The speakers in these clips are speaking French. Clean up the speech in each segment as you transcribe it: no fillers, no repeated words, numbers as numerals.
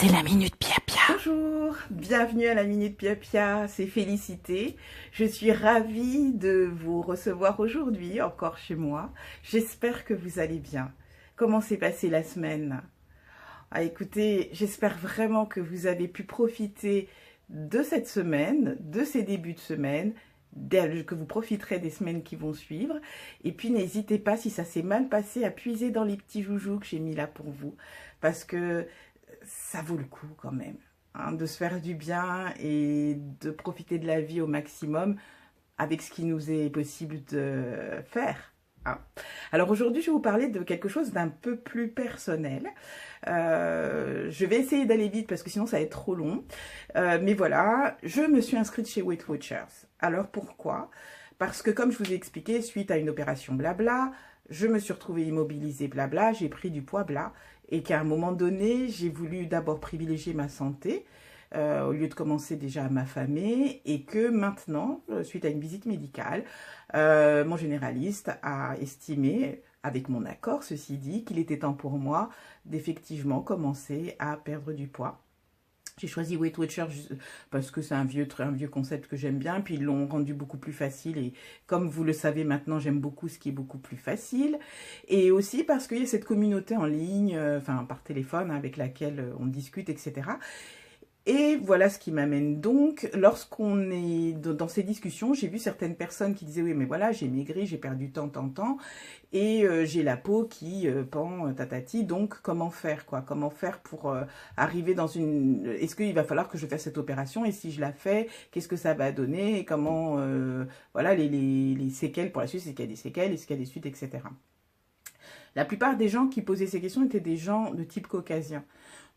C'est la Minute Pia Pia. Bonjour, bienvenue à la Minute Pia Pia, c'est Félicité. Je suis ravie de vous recevoir aujourd'hui, encore chez moi. J'espère que vous allez bien. Comment s'est passée la semaine? Écoutez, j'espère vraiment que vous avez pu profiter de cette semaine, de ces débuts de semaine, que vous profiterez des semaines qui vont suivre. Et puis n'hésitez pas, si ça s'est mal passé, à puiser dans les petits joujoux que j'ai mis là pour vous. Parce que ça vaut le coup quand même, hein, de se faire du bien et de profiter de la vie au maximum avec ce qui nous est possible de faire. Alors aujourd'hui, je vais vous parler de quelque chose d'un peu plus personnel. Je vais essayer d'aller vite parce que sinon ça va être trop long. Mais voilà, je me suis inscrite chez Weight Watchers. Alors pourquoi? Parce que comme je vous ai expliqué, suite à une opération blabla, je me suis retrouvée immobilisée blabla, j'ai pris du poids bla. Et qu'à un moment donné, j'ai voulu d'abord privilégier ma santé au lieu de commencer déjà à m'affamer, et que maintenant, suite à une visite médicale, mon généraliste a estimé, avec mon accord ceci dit, qu'il était temps pour moi d'effectivement commencer à perdre du poids. J'ai choisi Weight Watchers parce que c'est un vieux concept que j'aime bien, puis ils l'ont rendu beaucoup plus facile, et comme vous le savez maintenant, j'aime beaucoup ce qui est beaucoup plus facile, et aussi parce qu'il y a cette communauté en ligne, enfin par téléphone, avec laquelle on discute, etc. Et voilà ce qui m'amène donc, lorsqu'on est dans ces discussions, j'ai vu certaines personnes qui disaient « Oui, mais voilà, j'ai maigri, j'ai perdu tant, et j'ai la peau qui pend, tatati, donc comment faire, quoi? Comment faire pour arriver dans une... Est-ce qu'il va falloir que je fasse cette opération? Et si je la fais, qu'est-ce que ça va donner? Et comment... voilà, les séquelles pour la suite, est-ce qu'il y a des séquelles? Est-ce qu'il y a des suites, etc. » La plupart des gens qui posaient ces questions étaient des gens de type caucasien.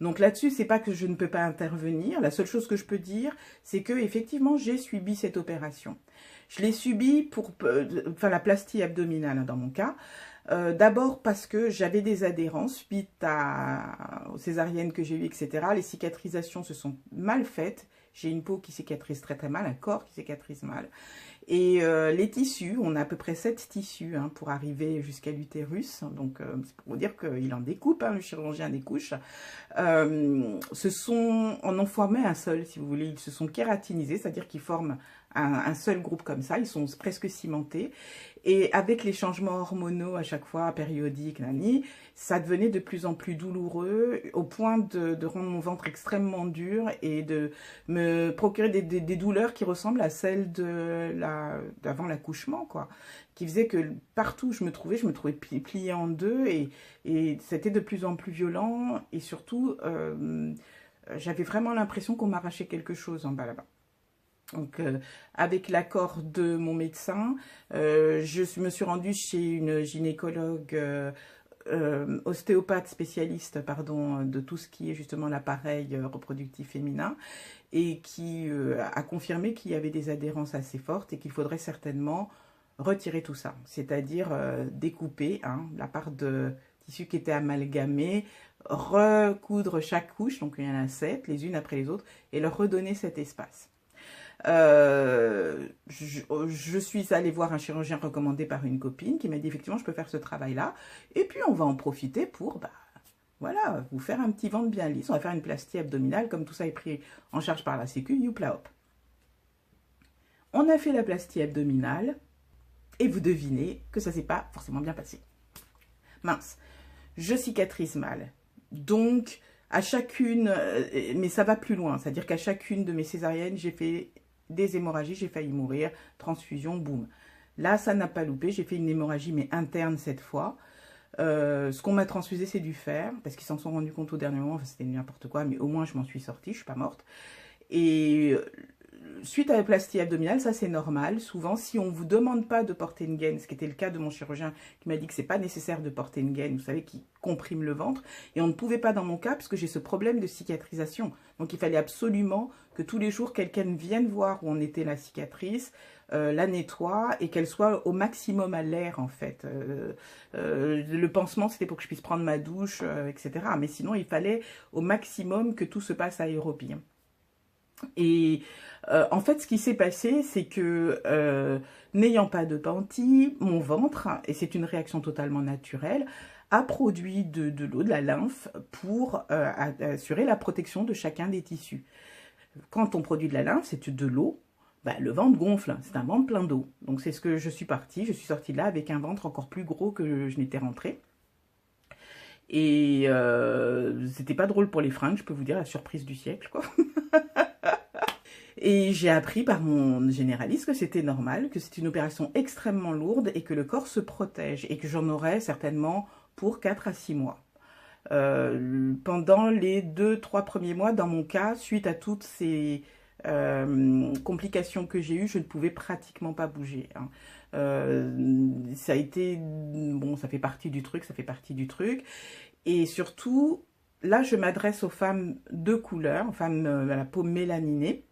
Donc là-dessus, c'est pas que je ne peux pas intervenir. La seule chose que je peux dire, c'est que effectivement, j'ai subi cette opération. Je l'ai subie pour la plastie abdominale dans mon cas. D'abord parce que j'avais des adhérences suite aux césariennes que j'ai eues, etc. Les cicatrisations se sont mal faites. J'ai une peau qui cicatrise très très mal, un corps qui cicatrise mal. Et les tissus, on a à peu près 7 tissus pour arriver jusqu'à l'utérus. Donc c'est pour vous dire qu'il en découpe, le chirurgien des couches. En ont formé un seul, si vous voulez. Ils se sont kératinisés, c'est-à-dire qu'ils forment un seul groupe comme ça. Ils sont presque cimentés. Et avec les changements hormonaux à chaque fois, périodiques, ça devenait de plus en plus douloureux, au point de rendre mon ventre extrêmement dur et de me procurer des douleurs qui ressemblent à celles d'avant l'accouchement, quoi. Qui faisait que partout où je me trouvais pliée en deux, et c'était de plus en plus violent, et surtout, j'avais vraiment l'impression qu'on m'arrachait quelque chose en bas là-bas. Donc, avec l'accord de mon médecin, je me suis rendue chez une gynécologue ostéopathe spécialiste, de tout ce qui est justement l'appareil reproductif féminin, et qui a confirmé qu'il y avait des adhérences assez fortes et qu'il faudrait certainement retirer tout ça, c'est-à-dire découper la part de tissu qui était amalgamée, recoudre chaque couche, donc il y en a 7, les unes après les autres, et leur redonner cet espace. Je suis allée voir un chirurgien recommandé par une copine qui m'a dit effectivement je peux faire ce travail-là, et puis on va en profiter pour voilà, vous faire un petit ventre bien lisse, on va faire une plastie abdominale, comme tout ça est pris en charge par la sécu, youpla hop. On a fait la plastie abdominale, et vous devinez que ça s'est pas forcément bien passé. Mince, je cicatrise mal, donc à chacune, mais ça va plus loin, c'est-à-dire qu'à chacune de mes césariennes, j'ai fait des hémorragies, j'ai failli mourir, transfusion, boum. Là, ça n'a pas loupé, j'ai fait une hémorragie, mais interne cette fois. Ce qu'on m'a transfusé, c'est du fer, parce qu'ils s'en sont rendus compte au dernier moment, enfin, c'était n'importe quoi, mais au moins je m'en suis sortie, je suis pas morte. Et suite à la plastie abdominale, ça c'est normal. Souvent, si on ne vous demande pas de porter une gaine, ce qui était le cas de mon chirurgien qui m'a dit que c'est pas nécessaire de porter une gaine, vous savez, qui comprime le ventre, et on ne pouvait pas dans mon cas parce que j'ai ce problème de cicatrisation. Donc il fallait absolument que tous les jours quelqu'un vienne voir où en était la cicatrice, la nettoie, et qu'elle soit au maximum à l'air en fait. Le pansement c'était pour que je puisse prendre ma douche, etc. Mais sinon il fallait au maximum que tout se passe aérobie. Et en fait, ce qui s'est passé, c'est que n'ayant pas de panty, mon ventre, et c'est une réaction totalement naturelle, a produit de l'eau, de la lymphe, pour assurer la protection de chacun des tissus. Quand on produit de la lymphe, c'est de l'eau, bah, le ventre gonfle, c'est un ventre plein d'eau. Donc c'est ce que je suis partie de là avec un ventre encore plus gros que je n'étais rentrée. Et c'était pas drôle pour les fringues, je peux vous dire, la surprise du siècle, quoi. Et j'ai appris par mon généraliste que c'était normal, que c'est une opération extrêmement lourde et que le corps se protège et que j'en aurais certainement pour 4 à 6 mois. Pendant les 2-3 premiers mois, dans mon cas, suite à toutes ces complications que j'ai eues, je ne pouvais pratiquement pas bouger. Hein. Ça a été... Bon, ça fait partie du truc, Et surtout, là, je m'adresse aux femmes de couleur, aux femmes à la peau mélaninée.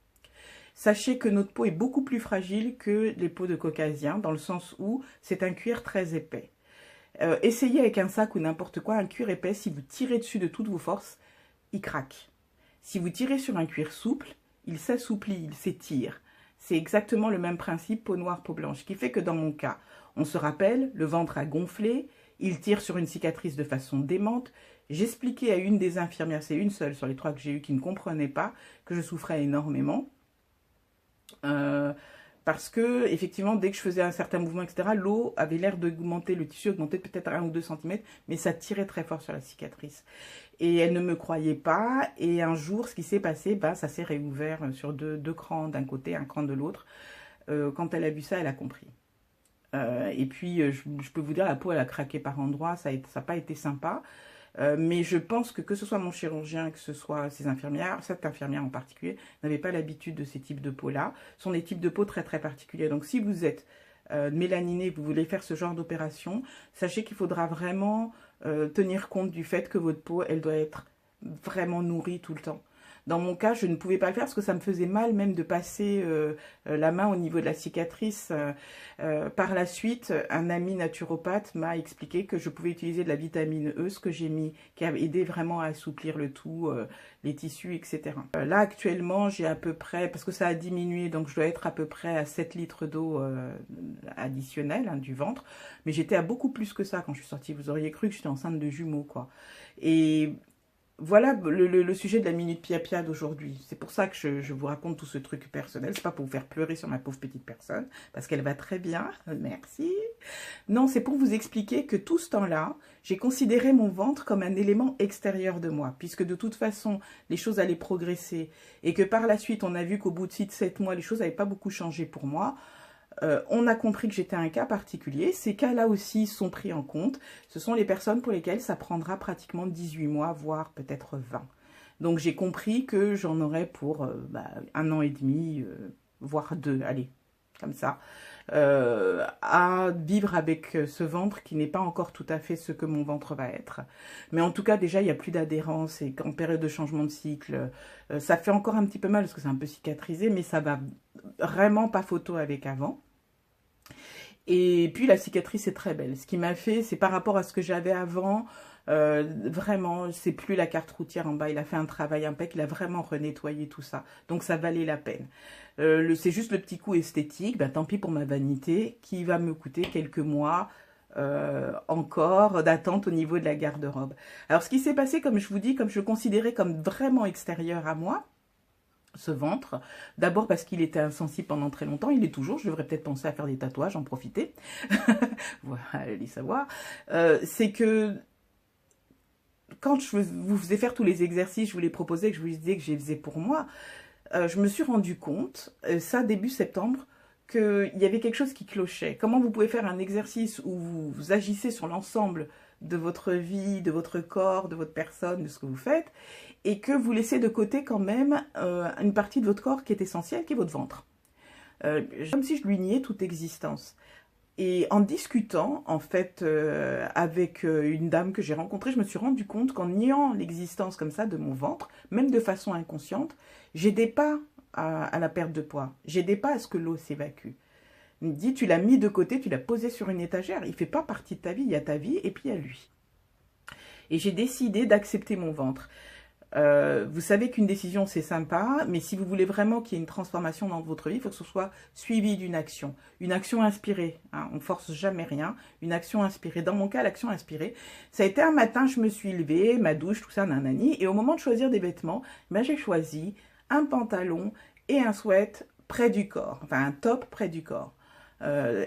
Sachez que notre peau est beaucoup plus fragile que les peaux de caucasiens, dans le sens où c'est un cuir très épais. Essayez avec un sac ou n'importe quoi, un cuir épais, si vous tirez dessus de toutes vos forces, il craque. Si vous tirez sur un cuir souple, il s'assouplit, il s'étire. C'est exactement le même principe peau noire, peau blanche, qui fait que dans mon cas, on se rappelle, le ventre a gonflé, il tire sur une cicatrice de façon démente. J'expliquais à une des infirmières, c'est une seule sur les 3 que j'ai eues qui ne comprenait pas, que je souffrais énormément. Parce que, effectivement, dès que je faisais un certain mouvement, etc., l'eau avait l'air d'augmenter, le tissu augmentait peut-être 1 ou 2 cm, mais ça tirait très fort sur la cicatrice. Et elle ne me croyait pas, et un jour, ce qui s'est passé, bah, ça s'est réouvert sur deux crans d'un côté, un cran de l'autre. Quand elle a vu ça, elle a compris. Et puis, je peux vous dire, la peau, elle a craqué par endroits, ça n'a pas été sympa. Mais je pense que ce soit mon chirurgien, que ce soit ces infirmières, cette infirmière en particulier, n'avait pas l'habitude de ces types de peau-là. Ce sont des types de peau très très particuliers. Donc si vous êtes mélaniné, vous voulez faire ce genre d'opération, sachez qu'il faudra vraiment tenir compte du fait que votre peau, elle doit être vraiment nourrie tout le temps. Dans mon cas, je ne pouvais pas le faire parce que ça me faisait mal même de passer la main au niveau de la cicatrice. Par la suite, un ami naturopathe m'a expliqué que je pouvais utiliser de la vitamine E, ce que j'ai mis, qui a aidé vraiment à assouplir le tout, les tissus, etc. Là, actuellement, j'ai à peu près, parce que ça a diminué, donc je dois être à peu près à 7 litres d'eau additionnelle, hein, du ventre. Mais j'étais à beaucoup plus que ça quand je suis sortie. Vous auriez cru que j'étais enceinte de jumeaux, quoi. Et... voilà le sujet de la Minute Pia d'aujourd'hui. C'est pour ça que je vous raconte tout ce truc personnel. C'est pas pour vous faire pleurer sur ma pauvre petite personne, parce qu'elle va très bien, merci. Non, c'est pour vous expliquer que tout ce temps-là, j'ai considéré mon ventre comme un élément extérieur de moi, puisque de toute façon, les choses allaient progresser, et que par la suite, on a vu qu'au bout de 6-7 mois, les choses n'avaient pas beaucoup changé pour moi. On a compris que j'étais un cas particulier. Ces cas-là aussi sont pris en compte. Ce sont les personnes pour lesquelles ça prendra pratiquement 18 mois, voire peut-être 20. Donc j'ai compris que j'en aurais pour 1 an et demi, voire 2, allez, comme ça, à vivre avec ce ventre qui n'est pas encore tout à fait ce que mon ventre va être. Mais en tout cas, déjà, il n'y a plus d'adhérence et qu'en période de changement de cycle, ça fait encore un petit peu mal parce que c'est un peu cicatrisé, mais ça va vraiment pas photo avec avant. Et puis la cicatrice est très belle. Ce qui m'a fait, c'est par rapport à ce que j'avais avant, vraiment, c'est plus la carte routière en bas. Il a fait un travail impeccable, il a vraiment renettoyé tout ça. Donc ça valait la peine. C'est juste le petit coup esthétique, bah, tant pis pour ma vanité, qui va me coûter quelques mois encore d'attente au niveau de la garde-robe. Alors ce qui s'est passé, comme je vous dis, comme je le considérais comme vraiment extérieur à moi, ce ventre, d'abord parce qu'il était insensible pendant très longtemps, il est toujours, je devrais peut-être penser à faire des tatouages, en profiter, voilà, allez savoir, c'est que quand je vous faisais faire tous les exercices, je vous les proposais, que je vous disais que je les faisais pour moi, je me suis rendu compte, ça début septembre, qu'il y avait quelque chose qui clochait. Comment vous pouvez faire un exercice où vous agissez sur l'ensemble de votre vie, de votre corps, de votre personne, de ce que vous faites, et que vous laissez de côté quand même une partie de votre corps qui est essentielle, qui est votre ventre. Comme si je lui niais toute existence. Et en discutant, en fait, avec une dame que j'ai rencontrée, je me suis rendu compte qu'en niant l'existence comme ça de mon ventre, même de façon inconsciente, j'aidais pas à la perte de poids. J'aidais pas à ce que l'eau s'évacue. Il me dit, tu l'as mis de côté, tu l'as posé sur une étagère. Il ne fait pas partie de ta vie, il y a ta vie et puis il y a lui. Et j'ai décidé d'accepter mon ventre. Vous savez qu'une décision, c'est sympa, mais si vous voulez vraiment qu'il y ait une transformation dans votre vie, il faut que ce soit suivi d'une action. Une action inspirée, hein, on ne force jamais rien. Une action inspirée. Dans mon cas, l'action inspirée, ça a été un matin, je me suis levée, ma douche, tout ça, nanani, et au moment de choisir des vêtements, ben, j'ai choisi un pantalon et un sweat près du corps, enfin un top près du corps.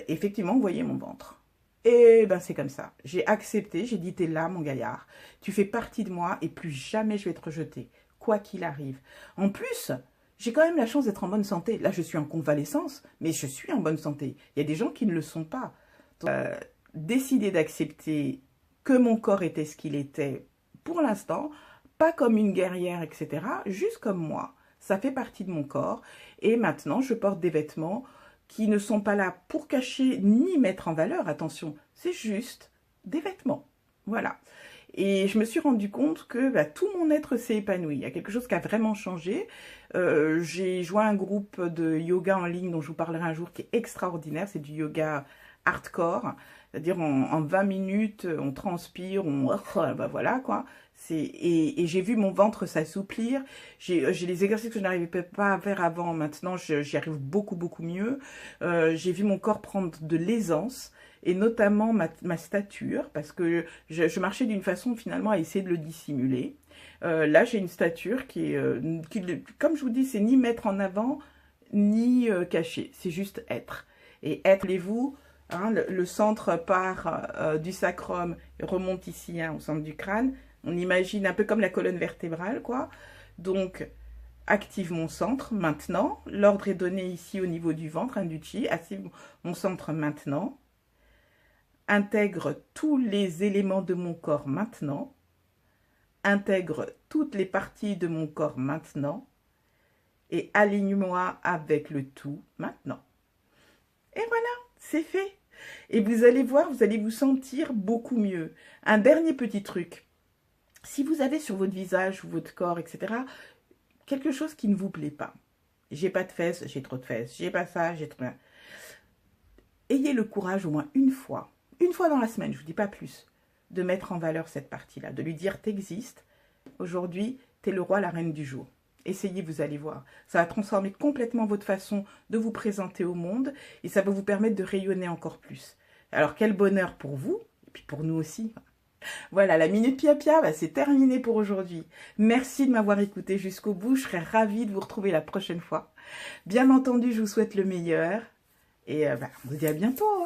Effectivement, vous voyez mon ventre. Et ben c'est comme ça. J'ai accepté, j'ai dit t'es là mon gaillard. Tu fais partie de moi et plus jamais je vais te rejeter, quoi qu'il arrive. En plus, j'ai quand même la chance d'être en bonne santé. Là je suis en convalescence, mais je suis en bonne santé. Il y a des gens qui ne le sont pas. Donc, décider d'accepter que mon corps était ce qu'il était pour l'instant, pas comme une guerrière, etc. Juste comme moi. Ça fait partie de mon corps. Et maintenant, je porte des vêtements qui ne sont pas là pour cacher ni mettre en valeur, attention, c'est juste des vêtements. Voilà. Et je me suis rendu compte que bah, tout mon être s'est épanoui. Il y a quelque chose qui a vraiment changé. J'ai joint un groupe de yoga en ligne dont je vous parlerai un jour qui est extraordinaire. C'est du yoga hardcore. C'est-à-dire en 20 minutes, on transpire, bah voilà quoi. Et j'ai vu mon ventre s'assouplir. J'ai les exercices que je n'arrivais pas à faire avant. Maintenant, j'y arrive beaucoup, beaucoup mieux. J'ai vu mon corps prendre de l'aisance et notamment ma stature parce que je marchais d'une façon finalement à essayer de le dissimuler. Là, j'ai une stature qui, comme je vous dis, c'est ni mettre en avant ni cacher. C'est juste être. Et être, vous hein, le centre part du sacrum, remonte ici hein, au centre du crâne. On imagine un peu comme la colonne vertébrale, quoi. Donc, active mon centre maintenant. L'ordre est donné ici au niveau du ventre, hein, du chi. Active mon centre maintenant. Intègre tous les éléments de mon corps maintenant. Intègre toutes les parties de mon corps maintenant. Et aligne-moi avec le tout maintenant. Et voilà, c'est fait. Et vous allez voir, vous allez vous sentir beaucoup mieux. Un dernier petit truc. Si vous avez sur votre visage ou votre corps, etc., quelque chose qui ne vous plaît pas, j'ai pas de fesses, j'ai trop de fesses, j'ai pas ça, j'ai trop... Ayez le courage au moins une fois dans la semaine, je vous dis pas plus, de mettre en valeur cette partie-là, de lui dire t'existes, aujourd'hui, t'es le roi, la reine du jour. Essayez, vous allez voir. Ça va transformer complètement votre façon de vous présenter au monde et ça va vous permettre de rayonner encore plus. Alors, quel bonheur pour vous et puis pour nous aussi. Voilà, la Minute Pia Pia, bah, c'est terminé pour aujourd'hui. Merci de m'avoir écouté jusqu'au bout. Je serai ravie de vous retrouver la prochaine fois. Bien entendu, je vous souhaite le meilleur. Et on vous dit à bientôt.